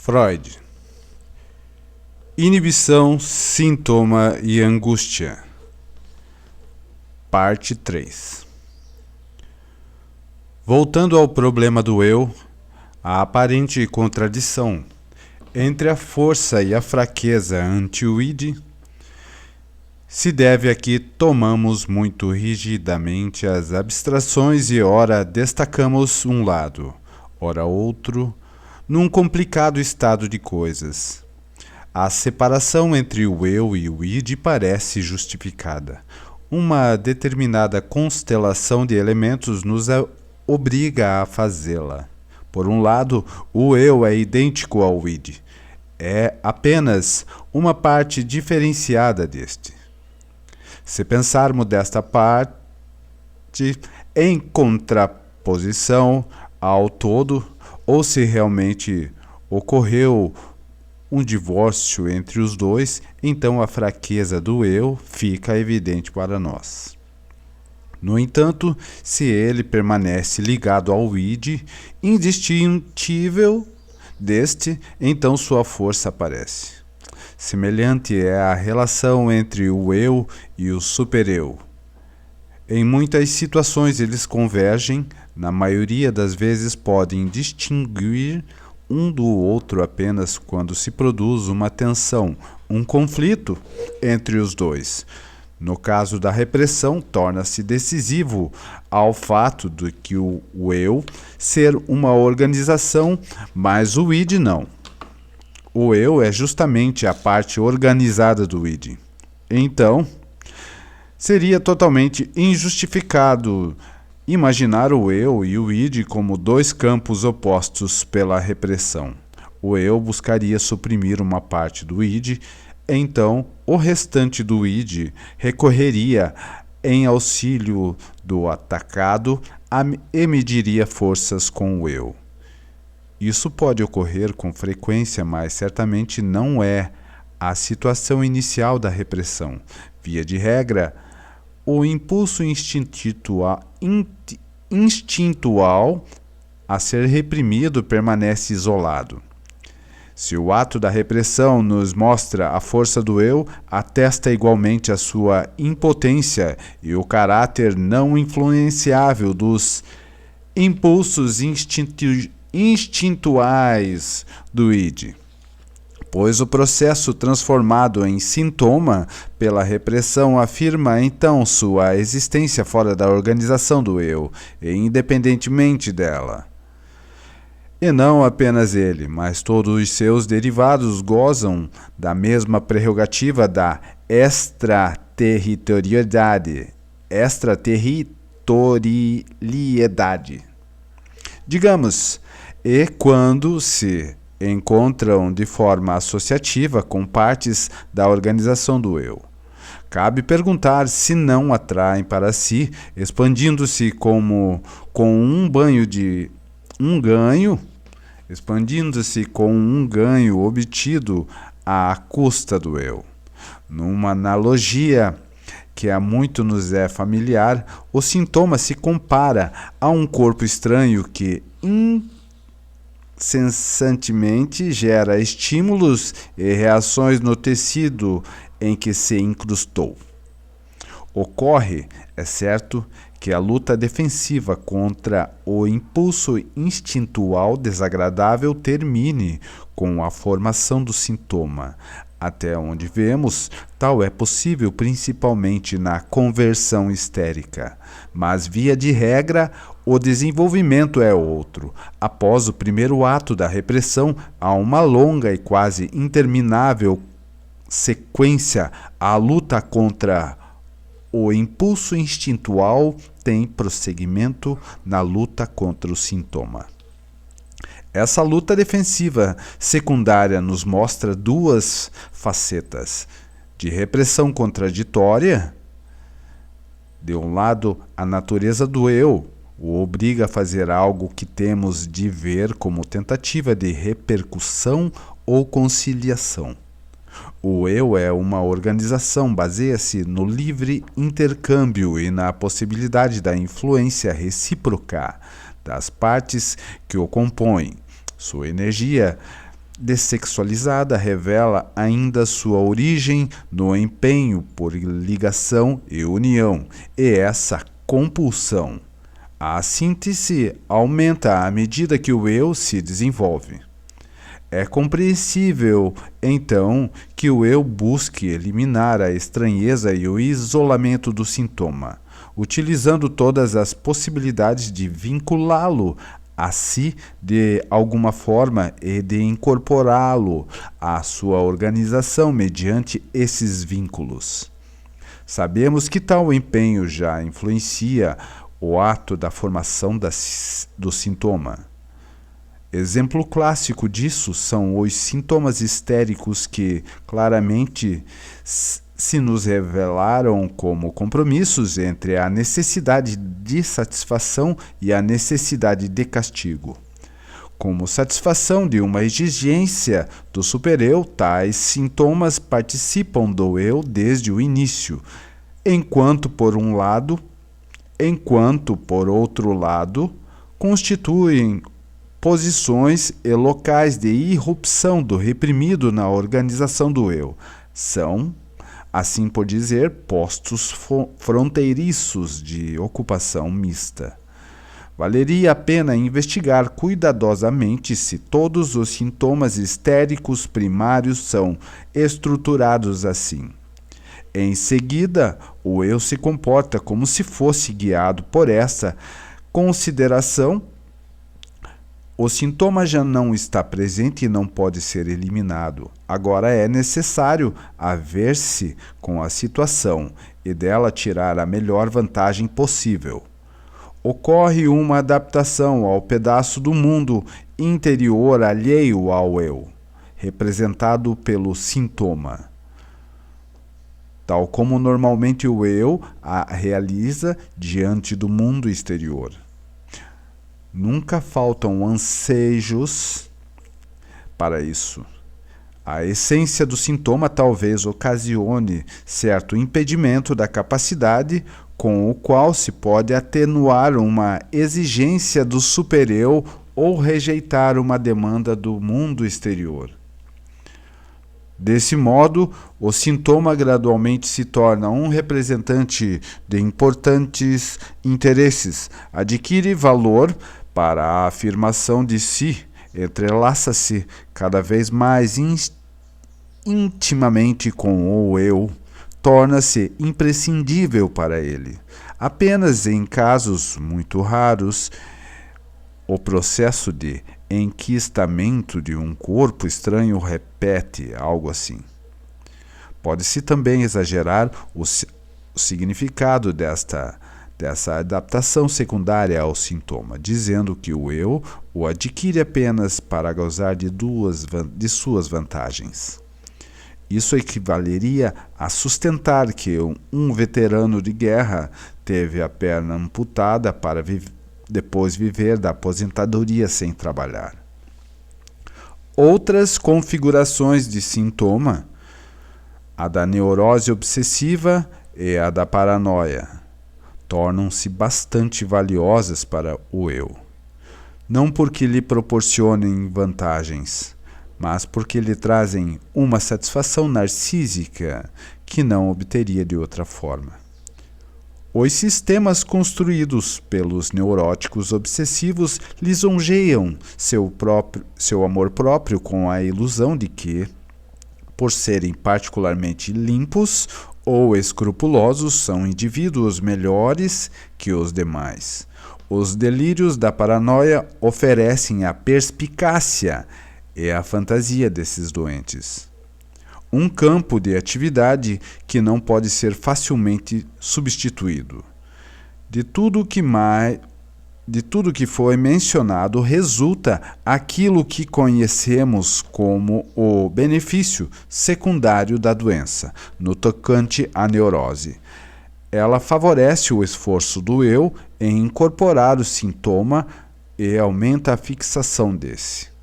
Freud. Inibição, sintoma e angústia. Parte 3. Voltando ao problema do eu, a aparente contradição entre a força e a fraqueza ante o id se deve a que tomamos muito rigidamente as abstrações e ora destacamos um lado, ora outro, num complicado estado de coisas. A separação entre o eu e o id parece justificada. Uma determinada constelação de elementos nos obriga a fazê-la. Por um lado, o eu é idêntico ao id. É apenas uma parte diferenciada deste. Se pensarmos desta parte em contraposição ao todo, ou se realmente ocorreu um divórcio entre os dois, então a fraqueza do eu fica evidente para nós. No entanto, se ele permanece ligado ao id, indistintível deste, então sua força aparece. Semelhante é a relação entre o eu e o supereu. Em muitas situações eles convergem, na maioria das vezes podem distinguir um do outro apenas quando se produz uma tensão, um conflito entre os dois. No caso da repressão, torna-se decisivo ao fato de que o eu ser uma organização, mas o id não. O eu é justamente a parte organizada do id. Então, seria totalmente injustificado imaginar o eu e o id como dois campos opostos pela repressão. O eu buscaria suprimir uma parte do id, então o restante do id recorreria em auxílio do atacado e mediria forças com o eu. Isso pode ocorrer com frequência, mas certamente não é a situação inicial da repressão. Via de regra, o impulso instintual a ser reprimido permanece isolado. Se o ato da repressão nos mostra a força do eu, atesta igualmente a sua impotência e o caráter não influenciável dos impulsos instintuais do id. Pois o processo transformado em sintoma pela repressão afirma então sua existência fora da organização do eu, e independentemente dela. E não apenas ele, mas todos os seus derivados gozam da mesma prerrogativa da extraterritorialidade. Digamos, e quando se encontram de forma associativa com partes da organização do eu. Cabe perguntar se não atraem para si, expandindo-se com um ganho obtido à custa do eu. Numa analogia que há muito nos é familiar, o sintoma se compara a um corpo estranho que incessantemente gera estímulos e reações no tecido em que se incrustou. Ocorre, é certo, que a luta defensiva contra o impulso instintual desagradável termine com a formação do sintoma. Até onde vemos, tal é possível principalmente na conversão histérica. Mas, via de regra, o desenvolvimento é outro. Após o primeiro ato da repressão, há uma longa e quase interminável sequência. A luta contra o impulso instintual tem prosseguimento na luta contra o sintoma. Essa luta defensiva secundária nos mostra duas facetas de repressão contraditória. De um lado, a natureza do eu o obriga a fazer algo que temos de ver como tentativa de repercussão ou conciliação. O eu é uma organização, baseia-se no livre intercâmbio e na possibilidade da influência recíproca das partes que o compõem. Sua energia dessexualizada revela ainda sua origem no empenho por ligação e união, e essa compulsão. A síntese aumenta à medida que o eu se desenvolve. É compreensível, então, que o eu busque eliminar a estranheza e o isolamento do sintoma, utilizando todas as possibilidades de vinculá-lo a si de alguma forma e de incorporá-lo à sua organização mediante esses vínculos. Sabemos que tal empenho já influencia o ato da formação do sintoma. Exemplo clássico disso são os sintomas histéricos que claramente se nos revelaram como compromissos entre a necessidade de satisfação e a necessidade de castigo. Como satisfação de uma exigência do supereu, tais sintomas participam do eu desde o início, enquanto por outro lado, constituem posições e locais de irrupção do reprimido na organização do eu. São, assim por dizer, postos fronteiriços de ocupação mista. Valeria a pena investigar cuidadosamente se todos os sintomas histéricos primários são estruturados assim. Em seguida, o eu se comporta como se fosse guiado por essa consideração. O sintoma já não está presente e não pode ser eliminado. Agora é necessário haver-se com a situação e dela tirar a melhor vantagem possível. Ocorre uma adaptação ao pedaço do mundo interior alheio ao eu, representado pelo sintoma, tal como normalmente o eu a realiza diante do mundo exterior. Nunca faltam ansejos para isso. A essência do sintoma talvez ocasione certo impedimento da capacidade com o qual se pode atenuar uma exigência do supereu ou rejeitar uma demanda do mundo exterior. Desse modo, o sintoma gradualmente se torna um representante de importantes interesses, adquire valor para a afirmação de si, entrelaça-se cada vez mais intimamente com o eu, torna-se imprescindível para ele. Apenas em casos muito raros, o processo de enquistamento de um corpo estranho repete algo assim. Pode-se também exagerar o significado dessa adaptação secundária ao sintoma, dizendo que o eu o adquire apenas para gozar de suas vantagens. Isso equivaleria a sustentar que um veterano de guerra teve a perna amputada para depois viver da aposentadoria sem trabalhar. Outras configurações de sintoma, a da neurose obsessiva e a da paranoia, tornam-se bastante valiosas para o eu. Não porque lhe proporcionem vantagens, mas porque lhe trazem uma satisfação narcísica que não obteria de outra forma. Os sistemas construídos pelos neuróticos obsessivos lisonjeiam seu amor próprio com a ilusão de que, por serem particularmente limpos ou escrupulosos, são indivíduos melhores que os demais. Os delírios da paranoia oferecem a perspicácia e a fantasia desses doentes. Um campo de atividade que não pode ser facilmente substituído. De tudo que foi mencionado resulta aquilo que conhecemos como o benefício secundário da doença, no tocante à neurose. Ela favorece o esforço do eu em incorporar o sintoma e aumenta a fixação desse.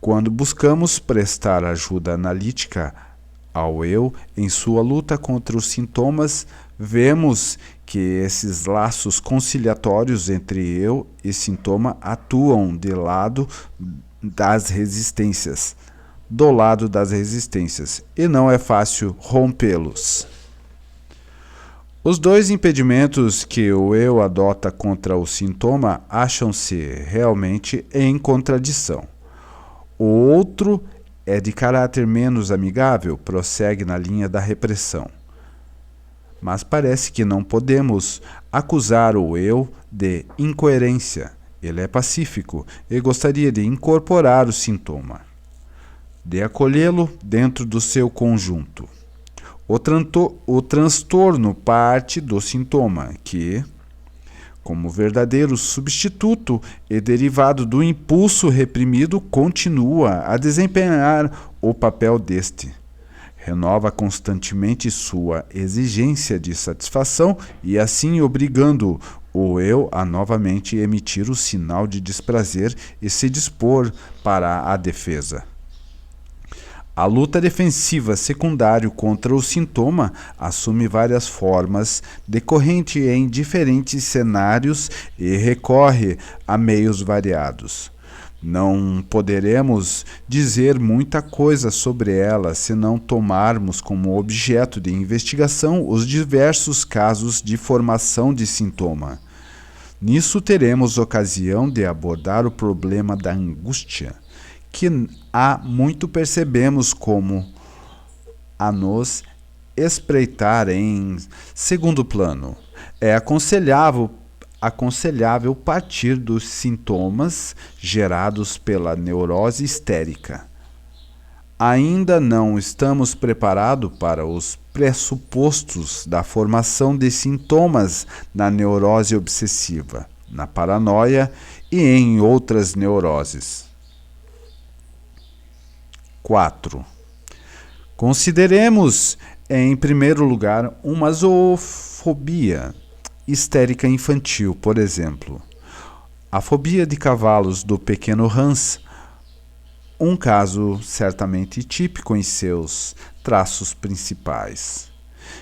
Quando buscamos prestar ajuda analítica ao eu em sua luta contra os sintomas, vemos que esses laços conciliatórios entre eu e sintoma atuam de lado das resistências, do lado das resistências, e não é fácil rompê-los. Os dois impedimentos que o eu adota contra o sintoma acham-se realmente em contradição. O outro é de caráter menos amigável, prossegue na linha da repressão. Mas parece que não podemos acusar o eu de incoerência. Ele é pacífico e gostaria de incorporar o sintoma, de acolhê-lo dentro do seu conjunto. O transtorno parte do sintoma, que, como verdadeiro substituto e derivado do impulso reprimido, continua a desempenhar o papel deste. Renova constantemente sua exigência de satisfação e assim obrigando o eu a novamente emitir o sinal de desprazer e se dispor para a defesa. A luta defensiva secundária contra o sintoma assume várias formas, decorrente em diferentes cenários e recorre a meios variados. Não poderemos dizer muita coisa sobre ela se não tomarmos como objeto de investigação os diversos casos de formação de sintoma. Nisso teremos ocasião de abordar o problema da angústia, que há muito percebemos como a nos espreitar em segundo plano. É aconselhável partir dos sintomas gerados pela neurose histérica. Ainda não estamos preparados para os pressupostos da formação de sintomas na neurose obsessiva, na paranoia e em outras neuroses. 4. Consideremos, em primeiro lugar, uma zoofobia histérica infantil, por exemplo. A fobia de cavalos do pequeno Hans, um caso certamente típico em seus traços principais.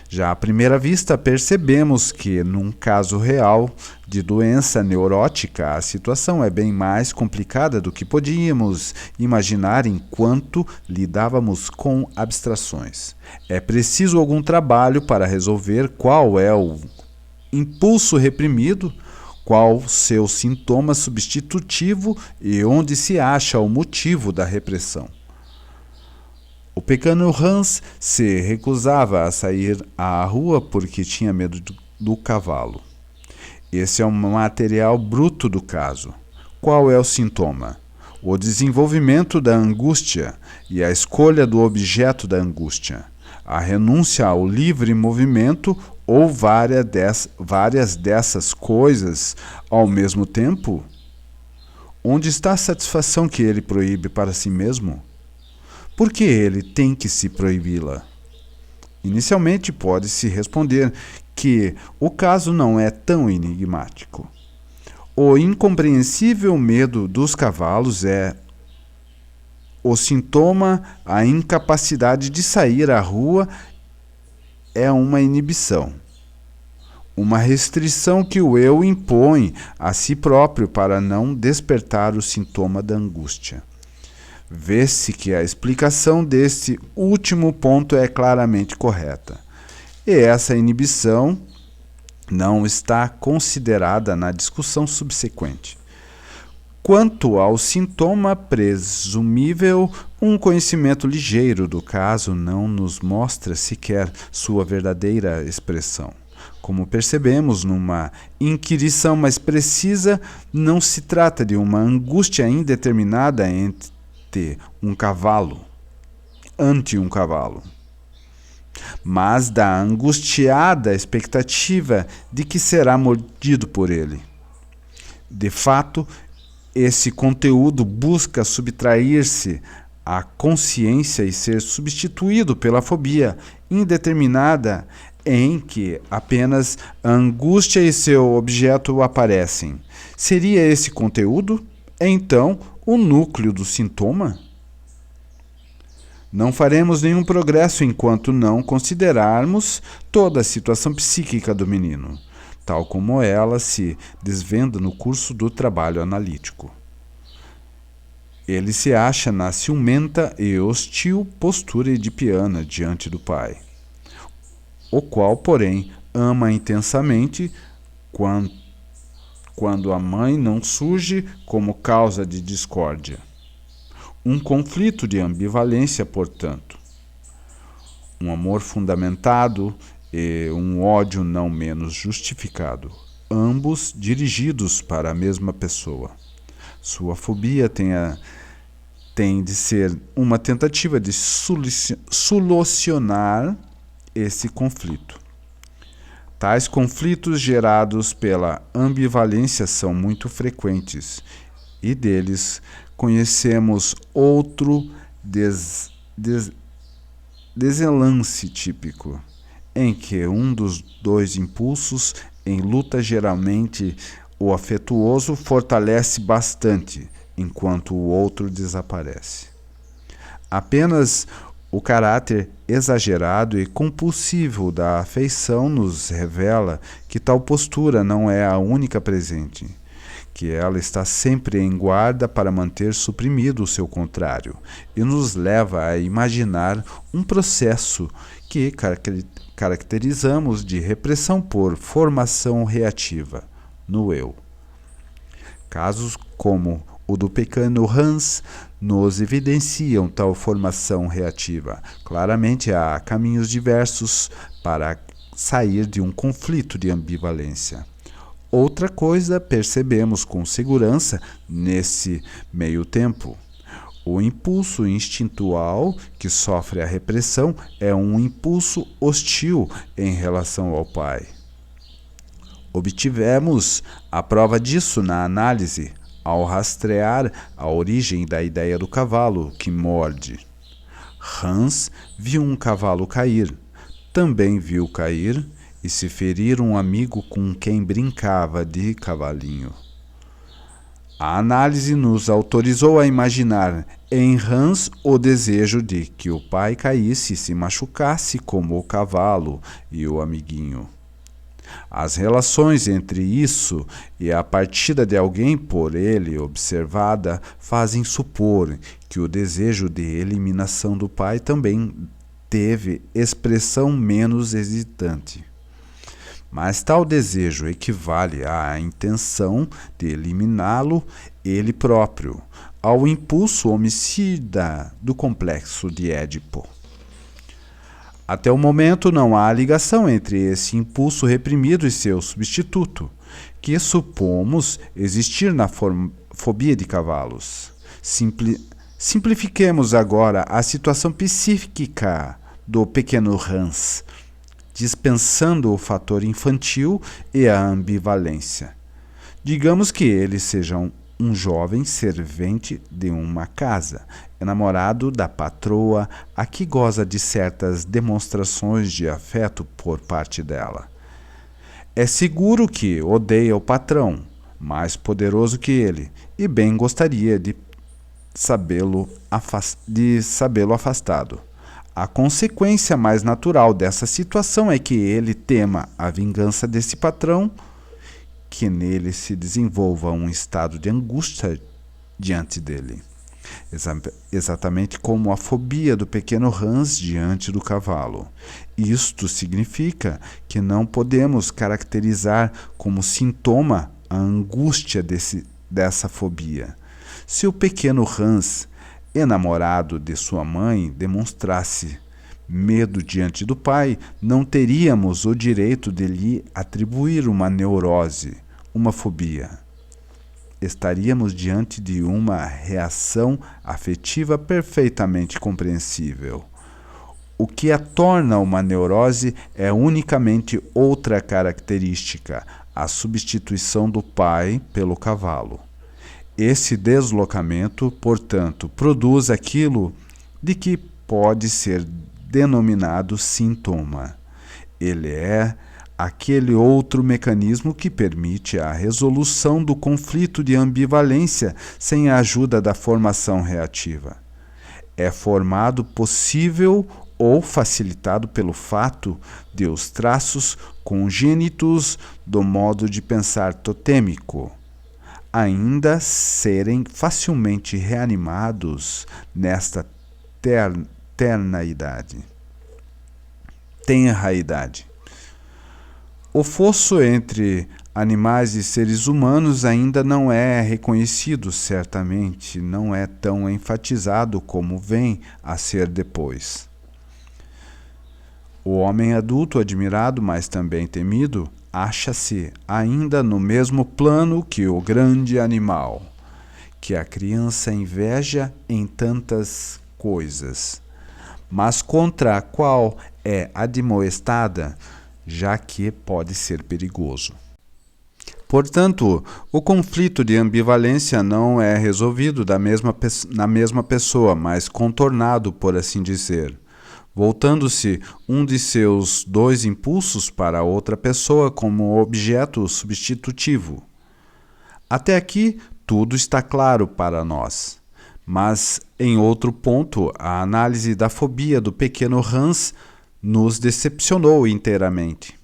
Já à primeira vista, percebemos que, num caso real de doença neurótica, a situação é bem mais complicada do que podíamos imaginar enquanto lidávamos com abstrações. É preciso algum trabalho para resolver qual é o impulso reprimido, qual seu sintoma substitutivo e onde se acha o motivo da repressão. O pequeno Hans se recusava a sair à rua porque tinha medo do cavalo. Esse é um material bruto do caso. Qual é o sintoma? O desenvolvimento da angústia e a escolha do objeto da angústia. A renúncia ao livre movimento ou várias dessas coisas ao mesmo tempo? Onde está a satisfação que ele proíbe para si mesmo? Por que ele tem que se proibi-la? Inicialmente pode-se responder que o caso não é tão enigmático. O incompreensível medo dos cavalos é o sintoma, a incapacidade de sair à rua é uma inibição, uma restrição que o eu impõe a si próprio para não despertar o sintoma da angústia. Vê-se que a explicação deste último ponto é claramente correta. E essa inibição não está considerada na discussão subsequente. Quanto ao sintoma presumível, um conhecimento ligeiro do caso não nos mostra sequer sua verdadeira expressão. Como percebemos numa inquirição mais precisa, não se trata de uma angústia indeterminada ante um cavalo, mas da angustiada expectativa de que será mordido por ele. De fato, esse conteúdo busca subtrair-se à consciência e ser substituído pela fobia indeterminada em que apenas a angústia e seu objeto aparecem. Seria esse conteúdo, então, o núcleo do sintoma? Não faremos nenhum progresso enquanto não considerarmos toda a situação psíquica do menino, tal como ela se desvenda no curso do trabalho analítico. Ele se acha na ciumenta e hostil postura edipiana diante do pai, o qual, porém, ama intensamente quando a mãe não surge como causa de discórdia. Um conflito de ambivalência, portanto. Um amor fundamentado e um ódio não menos justificado, ambos dirigidos para a mesma pessoa. Sua fobia tem de ser uma tentativa de solucionar esse conflito. Tais conflitos gerados pela ambivalência são muito frequentes, e deles conhecemos outro desenlace típico, em que um dos dois impulsos em luta, geralmente o afetuoso, fortalece bastante, enquanto o outro desaparece. Apenas o caráter exagerado e compulsivo da afeição nos revela que tal postura não é a única presente, que ela está sempre em guarda para manter suprimido o seu contrário, e nos leva a imaginar um processo que caracterizamos de repressão por formação reativa no eu. Casos como o do pequeno Hans nos evidenciam tal formação reativa. Claramente há caminhos diversos para sair de um conflito de ambivalência. Outra coisa percebemos com segurança nesse meio tempo. O impulso instintual que sofre a repressão é um impulso hostil em relação ao pai. Obtivemos a prova disso na análise, ao rastrear a origem da ideia do cavalo que morde. Hans viu um cavalo cair, também viu cair e se ferir um amigo com quem brincava de cavalinho. A análise nos autorizou a imaginar em Hans o desejo de que o pai caísse e se machucasse como o cavalo e o amiguinho. As relações entre isso e a partida de alguém por ele observada fazem supor que o desejo de eliminação do pai também teve expressão menos hesitante. Mas tal desejo equivale à intenção de eliminá-lo ele próprio, ao impulso homicida do complexo de Édipo. Até o momento não há ligação entre esse impulso reprimido e seu substituto, que supomos existir na fobia de cavalos. Simplifiquemos agora a situação psíquica do pequeno Hans, dispensando o fator infantil e a ambivalência. Digamos que ele seja um jovem servente de uma casa, enamorado da patroa, a que goza de certas demonstrações de afeto por parte dela. É seguro que odeia o patrão, mais poderoso que ele, e bem gostaria de sabê-lo afastado. A consequência mais natural dessa situação é que ele tema a vingança desse patrão, que nele se desenvolva um estado de angústia diante dele. Exatamente como a fobia do pequeno Hans diante do cavalo. Isto significa que não podemos caracterizar como sintoma a angústia dessa fobia. Se o pequeno Hans, enamorado de sua mãe, demonstrasse medo diante do pai, não teríamos o direito de lhe atribuir uma neurose, uma fobia. Estaríamos diante de uma reação afetiva perfeitamente compreensível. O que a torna uma neurose é unicamente outra característica, a substituição do pai pelo cavalo. Esse deslocamento, portanto, produz aquilo de que pode ser denominado sintoma. Ele é aquele outro mecanismo que permite a resolução do conflito de ambivalência sem a ajuda da formação reativa. É formado possível ou facilitado pelo fato de os traços congênitos do modo de pensar totêmico, ainda serem facilmente reanimados nesta tenra idade. O fosso entre animais e seres humanos ainda não é reconhecido, certamente, não é tão enfatizado como vem a ser depois. O homem adulto admirado, mas também temido, acha-se ainda no mesmo plano que o grande animal, que a criança inveja em tantas coisas, mas contra a qual é admoestada, já que pode ser perigoso. Portanto, o conflito de ambivalência não é resolvido na mesma pessoa, mas contornado, por assim dizer, voltando-se um de seus dois impulsos para outra pessoa como objeto substitutivo. Até aqui, tudo está claro para nós. Mas, em outro ponto, a análise da fobia do pequeno Hans nos decepcionou inteiramente.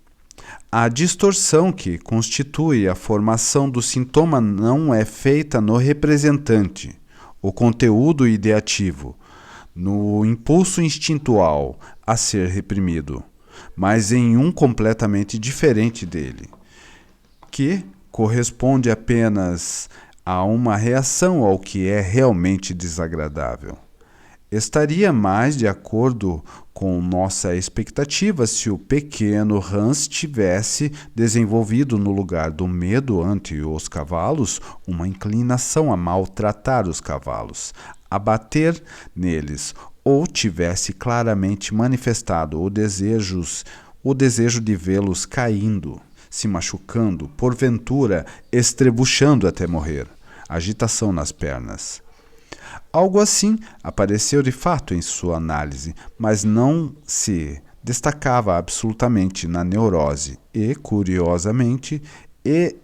A distorção que constitui a formação do sintoma não é feita no representante, o conteúdo ideativo, no impulso instintual a ser reprimido, mas em um completamente diferente dele, que corresponde apenas a uma reação ao que é realmente desagradável. Estaria mais de acordo com nossa expectativa se o pequeno Hans tivesse desenvolvido, no lugar do medo ante os cavalos, uma inclinação a maltratar os cavalos, a bater neles, ou tivesse claramente manifestado o desejo de vê-los caindo, se machucando, porventura estrebuchando até morrer, agitação nas pernas. Algo assim apareceu de fato em sua análise, mas não se destacava absolutamente na neurose e, curiosamente,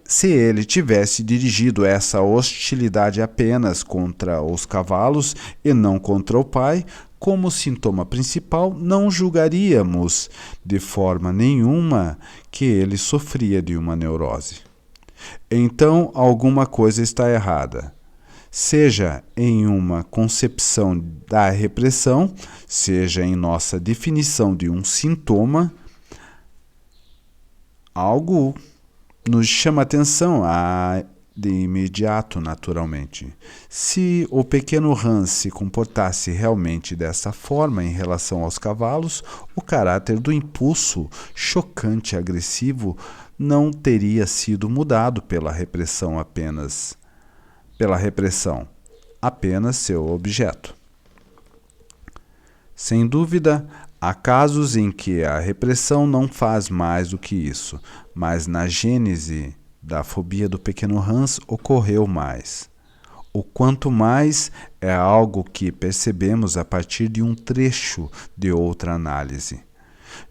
se ele tivesse dirigido essa hostilidade apenas contra os cavalos e não contra o pai, como sintoma principal, não julgaríamos de forma nenhuma que ele sofria de uma neurose. Então, alguma coisa está errada. Seja em uma concepção da repressão, seja em nossa definição de um sintoma, algo nos chama atenção de imediato, naturalmente. Se o pequeno Hans se comportasse realmente dessa forma em relação aos cavalos, o caráter do impulso chocante e agressivo não teria sido mudado pela repressão, apenas seu objeto. Sem dúvida, há casos em que a repressão não faz mais do que isso, mas na gênese da fobia do pequeno Hans ocorreu mais. O quanto mais é algo que percebemos a partir de um trecho de outra análise.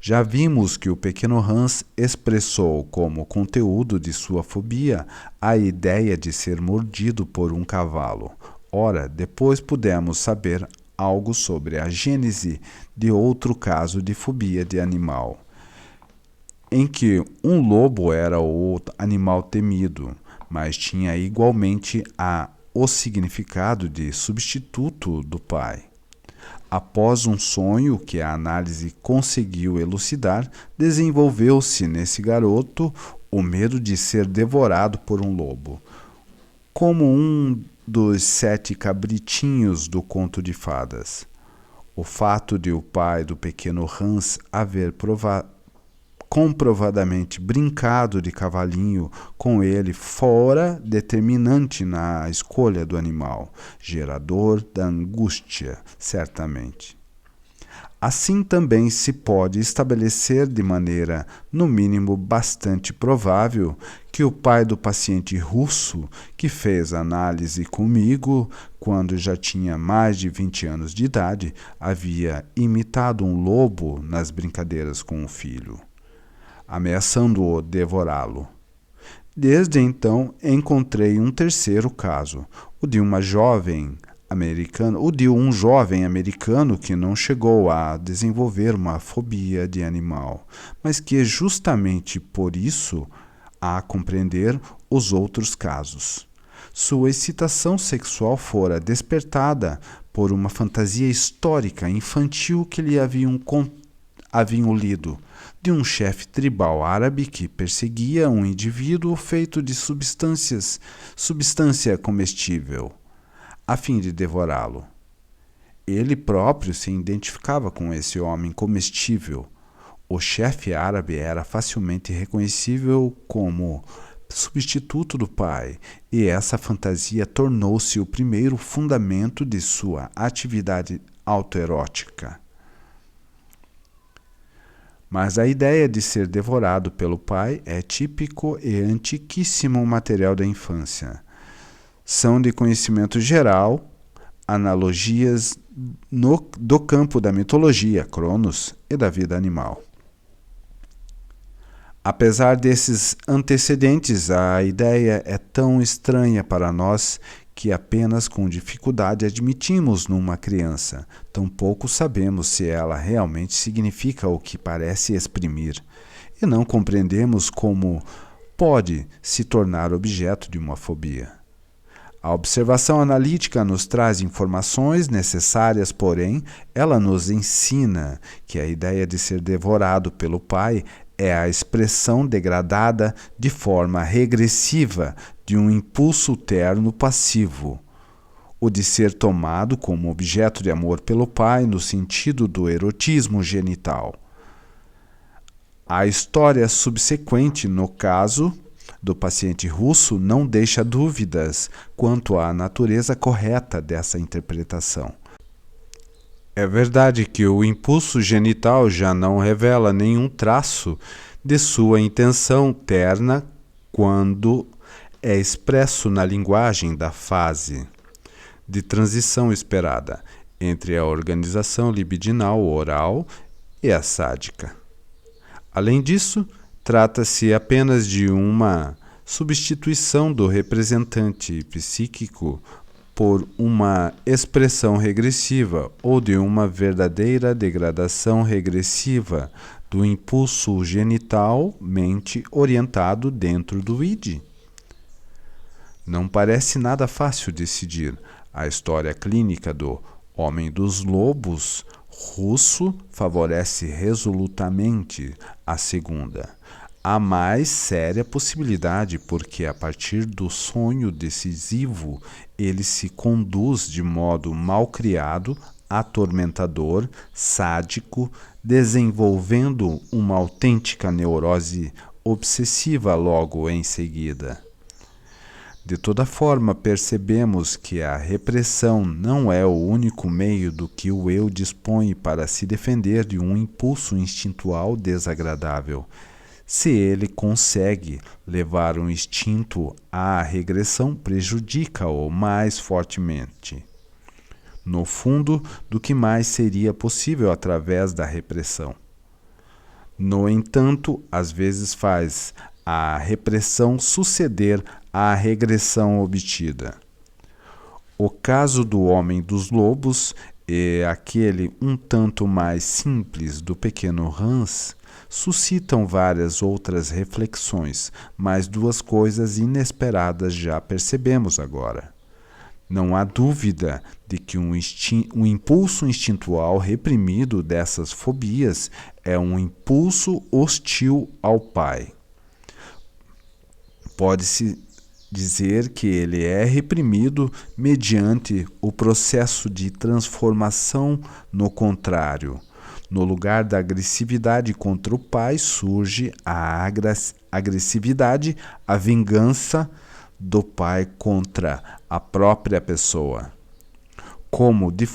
Já vimos que o pequeno Hans expressou como conteúdo de sua fobia a ideia de ser mordido por um cavalo. Ora, depois pudemos saber algo sobre a gênese de outro caso de fobia de animal, em que um lobo era o animal temido, mas tinha igualmente o significado de substituto do pai. Após um sonho que a análise conseguiu elucidar, desenvolveu-se nesse garoto o medo de ser devorado por um lobo, como um dos 7 cabritinhos do conto de fadas. O fato de o pai do pequeno Hans haver comprovadamente brincado de cavalinho com ele fora determinante na escolha do animal, gerador da angústia, certamente. Assim também se pode estabelecer de maneira, no mínimo, bastante provável que o pai do paciente russo, que fez análise comigo quando já tinha mais de 20 anos de idade, havia imitado um lobo nas brincadeiras com o filho, ameaçando-o devorá-lo. Desde então, encontrei um terceiro caso, o de um jovem americano que não chegou a desenvolver uma fobia de animal, mas que justamente por isso a compreender os outros casos. Sua excitação sexual fora despertada por uma fantasia histórica infantil que lhe haviam lido, de um chefe tribal árabe que perseguia um indivíduo feito de substância comestível, a fim de devorá-lo. Ele próprio se identificava com esse homem comestível. O chefe árabe era facilmente reconhecível como substituto do pai, e essa fantasia tornou-se o primeiro fundamento de sua atividade autoerótica. Mas a ideia de ser devorado pelo pai é típico e antiquíssimo material da infância. São de conhecimento geral analogias do campo da mitologia, Cronos, e da vida animal. Apesar desses antecedentes, a ideia é tão estranha para nós que apenas com dificuldade admitimos numa criança. Tampouco sabemos se ela realmente significa o que parece exprimir, e não compreendemos como pode se tornar objeto de uma fobia. A observação analítica nos traz informações necessárias, porém, ela nos ensina que a ideia de ser devorado pelo pai é a expressão degradada de forma regressiva de um impulso terno passivo, o de ser tomado como objeto de amor pelo pai no sentido do erotismo genital. A história subsequente, no caso do paciente russo, não deixa dúvidas quanto à natureza correta dessa interpretação. É verdade que o impulso genital já não revela nenhum traço de sua intenção terna quando é expresso na linguagem da fase de transição esperada entre a organização libidinal oral e a sádica. Além disso, trata-se apenas de uma substituição do representante psíquico por uma expressão regressiva ou de uma verdadeira degradação regressiva do impulso genitalmente orientado dentro do id. Não parece nada fácil decidir. A história clínica do Homem dos Lobos russo favorece resolutamente a segunda. A mais séria possibilidade, porque a partir do sonho decisivo ele se conduz de modo malcriado, atormentador, sádico, desenvolvendo uma autêntica neurose obsessiva logo em seguida. De toda forma, percebemos que a repressão não é o único meio do que o eu dispõe para se defender de um impulso instintual desagradável. Se ele consegue levar um instinto à regressão, prejudica-o mais fortemente, no fundo, do que mais seria possível através da repressão. No entanto, às vezes faz a repressão suceder à regressão obtida. O caso do Homem dos Lobos e aquele um tanto mais simples do pequeno Hans suscitam várias outras reflexões, mas duas coisas inesperadas já percebemos agora. Não há dúvida de que um impulso instintual reprimido dessas fobias é um impulso hostil ao pai. Pode-se dizer que ele é reprimido mediante o processo de transformação no contrário. No lugar da agressividade contra o pai surge a agressividade, a vingança do pai contra a própria pessoa. Como de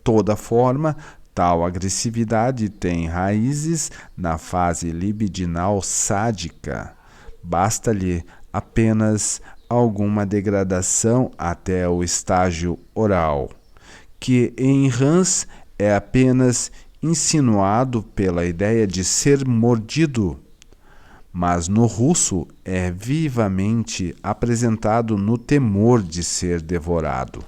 toda forma, tal agressividade tem raízes na fase libidinal sádica. Basta-lhe apenas alguma degradação até o estágio oral, que em Hans é apenas insinuado pela ideia de ser mordido, mas no russo é vivamente apresentado no temor de ser devorado.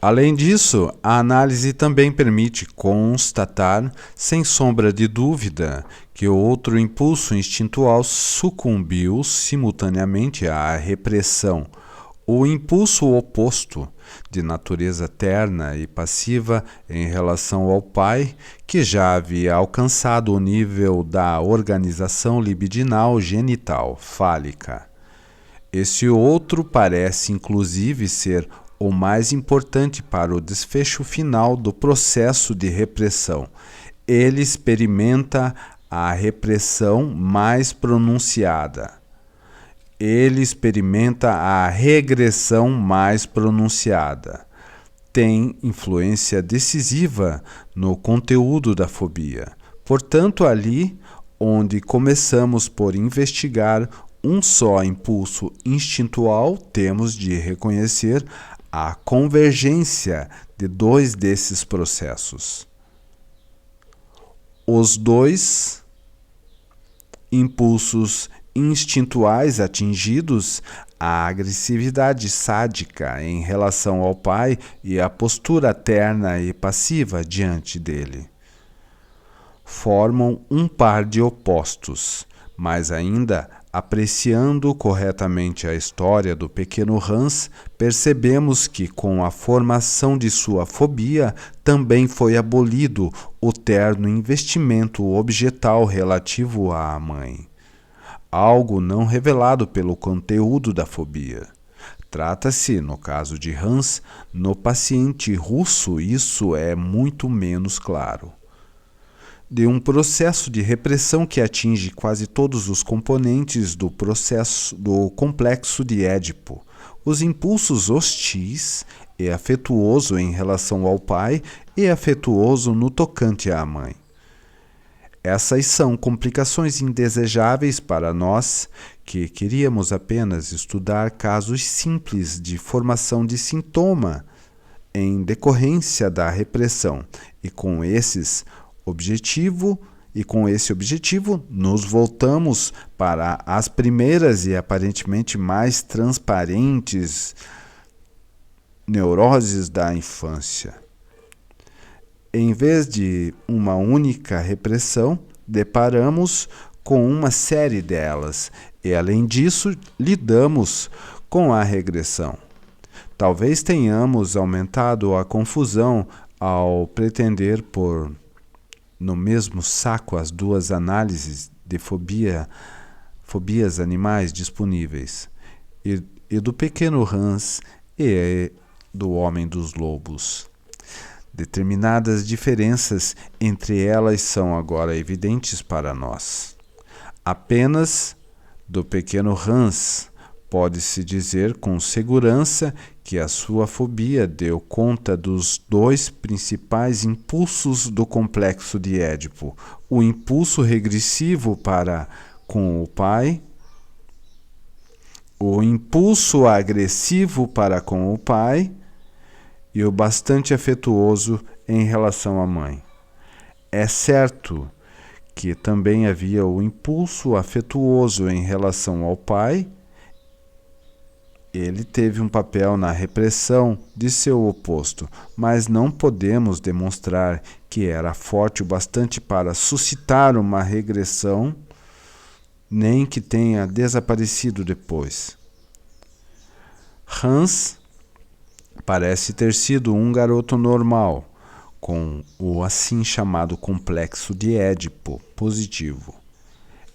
Além disso, a análise também permite constatar, sem sombra de dúvida, que o outro impulso instintual sucumbiu simultaneamente à repressão. O impulso oposto, de natureza terna e passiva em relação ao pai, que já havia alcançado o nível da organização libidinal genital fálica. Esse outro parece inclusive ser o mais importante para o desfecho final do processo de repressão. Ele experimenta a repressão mais pronunciada. Ele experimenta a regressão mais pronunciada. Tem influência decisiva no conteúdo da fobia. Portanto, ali onde começamos por investigar um só impulso instintual, temos de reconhecer a convergência de dois desses processos. Os dois impulsos instintuais atingidos, a agressividade sádica em relação ao pai e a postura terna e passiva diante dele, formam um par de opostos, mas ainda apreciando corretamente a história do pequeno Hans, percebemos que com a formação de sua fobia também foi abolido o terno investimento objetal relativo à mãe, algo não revelado pelo conteúdo da fobia. Trata-se, no caso de Hans, no paciente russo isso é muito menos claro, de um processo de repressão que atinge quase todos os componentes do processo do complexo de Édipo. Os impulsos hostis e afetuoso em relação ao pai e afetuoso no tocante à mãe. Essas são complicações indesejáveis para nós, que queríamos apenas estudar casos simples de formação de sintoma em decorrência da repressão, e com esse objetivo, nos voltamos para as primeiras e aparentemente mais transparentes neuroses da infância. Em vez de uma única repressão, deparamos com uma série delas e, além disso, lidamos com a regressão. Talvez tenhamos aumentado a confusão ao pretender pôr no mesmo saco as duas análises de fobias animais disponíveis, e do pequeno Hans e do homem dos lobos. Determinadas diferenças entre elas são agora evidentes para nós. Apenas do pequeno Hans pode-se dizer com segurança que a sua fobia deu conta dos dois principais impulsos do complexo de Édipo: o impulso regressivo para com o pai, o impulso agressivo para com o pai e o bastante afetuoso em relação à mãe. É certo que também havia o impulso afetuoso em relação ao pai. Ele teve um papel na repressão de seu oposto, mas não podemos demonstrar que era forte o bastante para suscitar uma regressão, nem que tenha desaparecido depois. Hans parece ter sido um garoto normal, com o assim chamado complexo de Édipo positivo.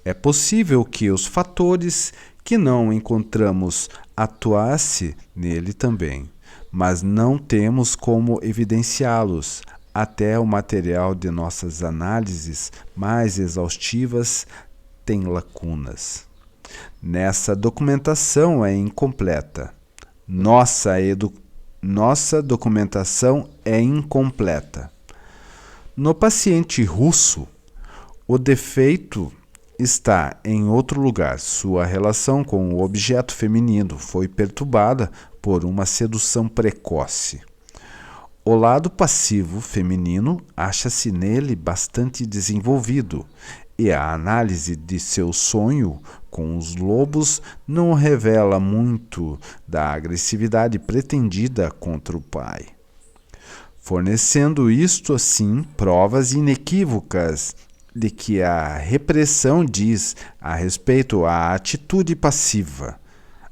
É possível que os fatores que não encontramos atuasse nele também, mas não temos como evidenciá-los, até o material de nossas análises mais exaustivas tem lacunas. Nessa documentação é incompleta. Nossa documentação é incompleta. No paciente russo, o defeito está em outro lugar. Sua relação com o objeto feminino foi perturbada por uma sedução precoce. O lado passivo feminino acha-se nele bastante desenvolvido, e a análise de seu sonho com os lobos não revela muito da agressividade pretendida contra o pai. fornecendo isto, assim, provas inequívocas de que a repressão diz a respeito à atitude passiva,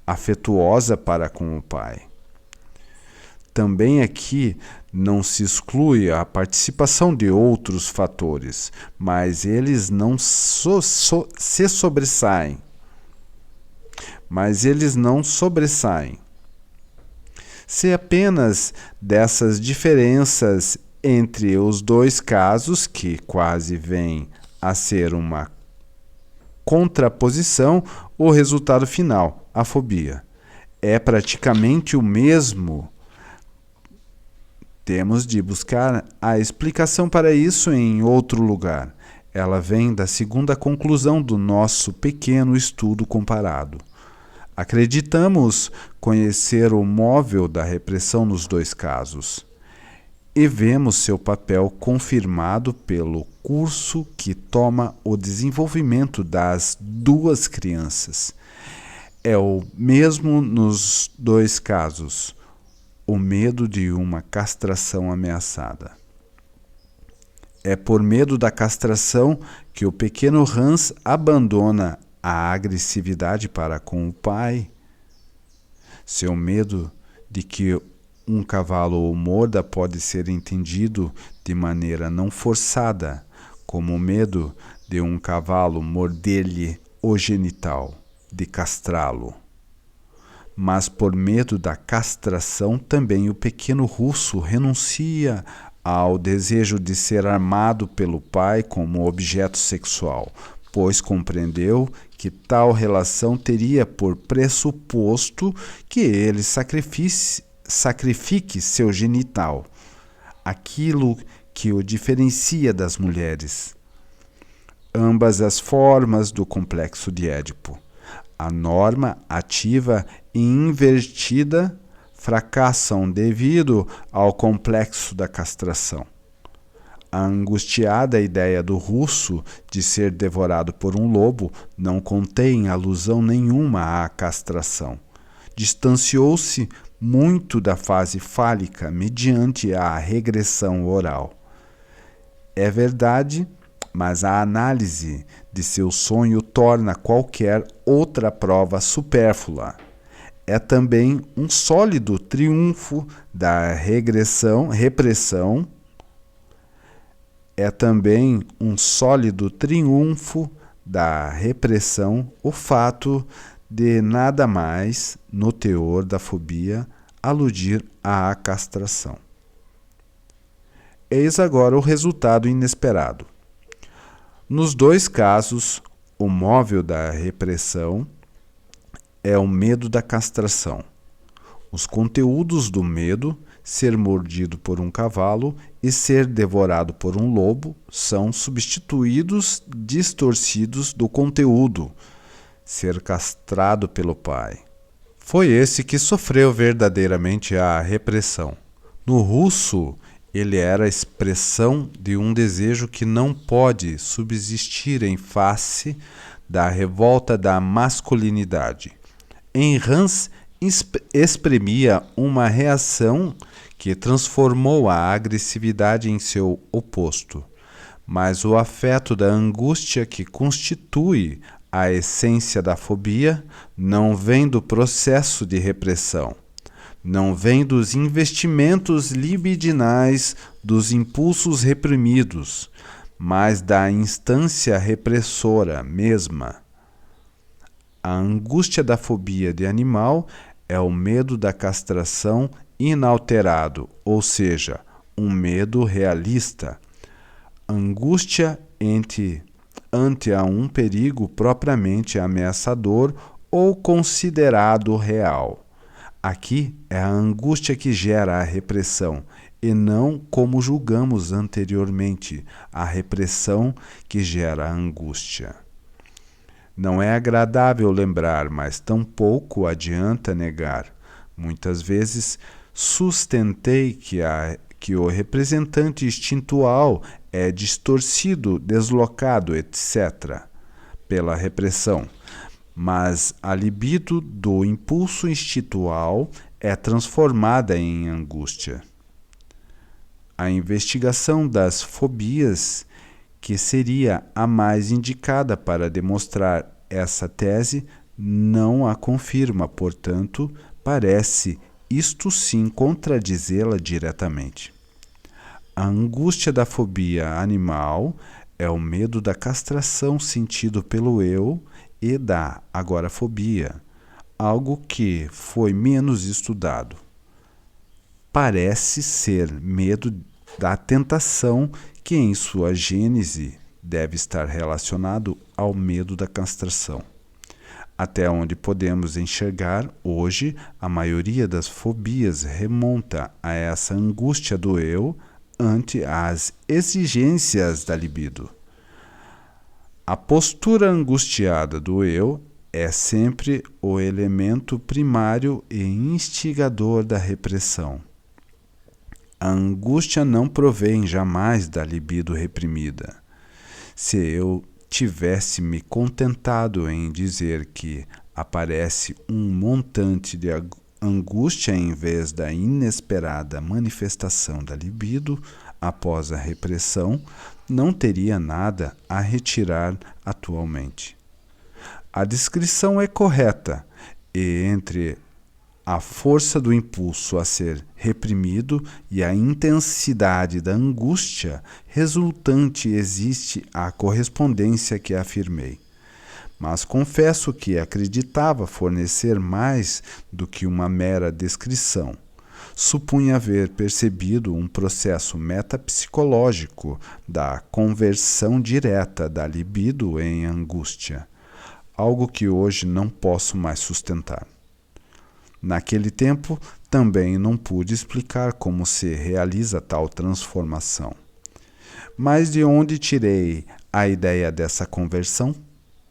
afetuosa para com o pai. Também aqui não se exclui a participação de outros fatores, mas eles não se sobressaem. Se apenas dessas diferenças entre os dois casos, que quase vêm a ser uma contraposição, o resultado final, a fobia, é praticamente o mesmo. Temos de buscar a explicação para isso em outro lugar. Ela vem da segunda conclusão do nosso pequeno estudo comparado. Acreditamos conhecer o móvel da repressão nos dois casos e vemos seu papel confirmado pelo curso que toma o desenvolvimento das duas crianças. É o mesmo nos dois casos. O medo de uma castração ameaçada. É por medo da castração que o pequeno Hans abandona a agressividade para com o pai. Seu medo de que um cavalo o morda pode ser entendido de maneira não forçada, como o medo de um cavalo morder-lhe o genital, de castrá-lo. Mas por medo da castração também o pequeno russo renuncia ao desejo de ser armado pelo pai como objeto sexual, pois compreendeu que tal relação teria por pressuposto que ele sacrifique seu genital, aquilo que o diferencia das mulheres. Ambas as formas do complexo de Édipo, a norma ativa e invertida, fracassam devido ao complexo da castração. A angustiada ideia do russo de ser devorado por um lobo não contém alusão nenhuma à castração. Distanciou-se muito da fase fálica mediante a regressão oral. É verdade, mas a análise de seu sonho torna qualquer outra prova supérflua. É também um sólido triunfo da repressão o fato de nada mais, no teor da fobia, aludir à castração. Eis agora o resultado inesperado. Nos dois casos, o móvel da repressão é o medo da castração. Os conteúdos do medo, ser mordido por um cavalo e ser devorado por um lobo, são substituídos, distorcidos do conteúdo, ser castrado pelo pai. Foi esse que sofreu verdadeiramente a repressão. No russo, ele era a expressão de um desejo que não pode subsistir em face da revolta da masculinidade. Em Hans, exprimia uma reação que transformou a agressividade em seu oposto, mas o afeto da angústia que constitui a essência da fobia não vem do processo de repressão, não vem dos investimentos libidinais dos impulsos reprimidos, mas da instância repressora mesma. A angústia da fobia de animal é o medo da castração inalterado, ou seja, um medo realista. Angústia ante a um perigo propriamente ameaçador ou considerado real. Aqui é a angústia que gera a repressão, e não, como julgamos anteriormente, a repressão que gera a angústia. Não é agradável lembrar, mas tampouco adianta negar. Muitas vezes sustentei que o representante instintual é distorcido, deslocado, etc., pela repressão, mas a libido do impulso instintual é transformada em angústia. A investigação das fobias, que seria a mais indicada para demonstrar essa tese, não a confirma, portanto, parece isto sim contradizê-la diretamente. A angústia da fobia animal é o medo da castração sentido pelo eu e da agorafobia, algo que foi menos estudado. Parece ser medo da tentação, que em sua gênese deve estar relacionado ao medo da castração. Até onde podemos enxergar hoje, a maioria das fobias remonta a essa angústia do eu ante as exigências da libido. A postura angustiada do eu é sempre o elemento primário e instigador da repressão. A angústia não provém jamais da libido reprimida. Se eu tivesse me contentado em dizer que aparece um montante de angústia em vez da inesperada manifestação da libido após a repressão, não teria nada a retirar atualmente. A descrição é correta, e entre a força do impulso a ser reprimido e a intensidade da angústia resultante existe a correspondência que afirmei. Mas confesso que acreditava fornecer mais do que uma mera descrição. Supunha haver percebido um processo metapsicológico da conversão direta da libido em angústia, algo que hoje não posso mais sustentar. Naquele tempo, também não pude explicar como se realiza tal transformação. Mas de onde tirei a ideia dessa conversão?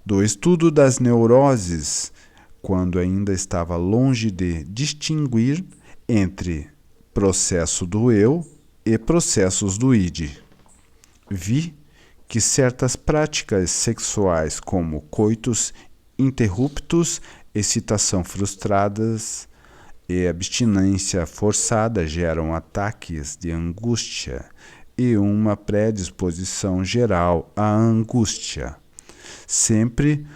Do estudo das neuroses, quando ainda estava longe de distinguir entre processo do eu e processos do id. Vi que certas práticas sexuais, como coitos interruptos, excitação frustradas e abstinência forçada, geram ataques de angústia e uma predisposição geral à angústia. Sempre,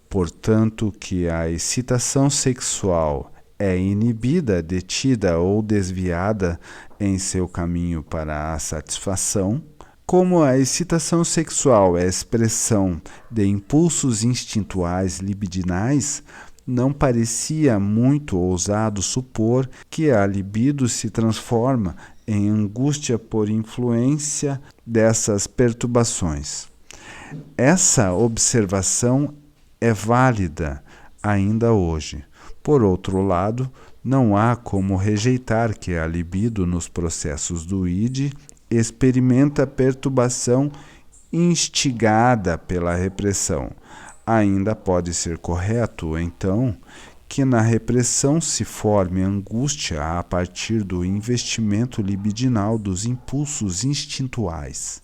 portanto, que a excitação sexual é inibida, detida ou desviada em seu caminho para a satisfação, como a excitação sexual é expressão de impulsos instintuais libidinais, não parecia muito ousado supor que a libido se transforma em angústia por influência dessas perturbações. Essa observação é válida ainda hoje. Por outro lado, não há como rejeitar que a libido nos processos do id experimenta perturbação instigada pela repressão. Ainda pode ser correto, então, que na repressão se forme angústia a partir do investimento libidinal dos impulsos instintuais.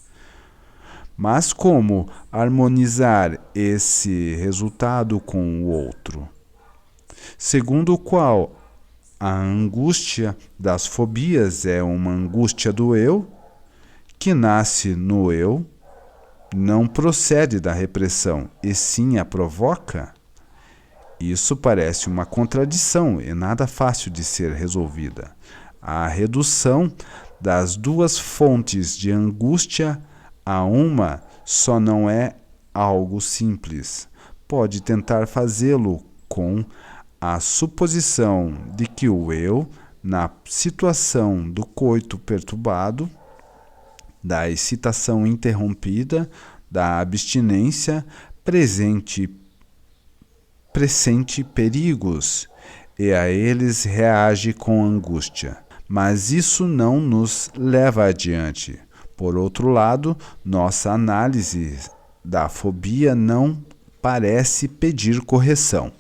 Mas como harmonizar esse resultado com o outro? Segundo o qual a angústia das fobias é uma angústia do eu, que nasce no eu, não procede da repressão, e sim a provoca? Isso parece uma contradição e nada fácil de ser resolvida. A redução das duas fontes de angústia a uma só não é algo simples. Pode tentar fazê-lo com a suposição de que o eu, na situação do coito perturbado, da excitação interrompida, da abstinência, pressente perigos e a eles reage com angústia. Mas isso não nos leva adiante. Por outro lado, nossa análise da fobia não parece pedir correção.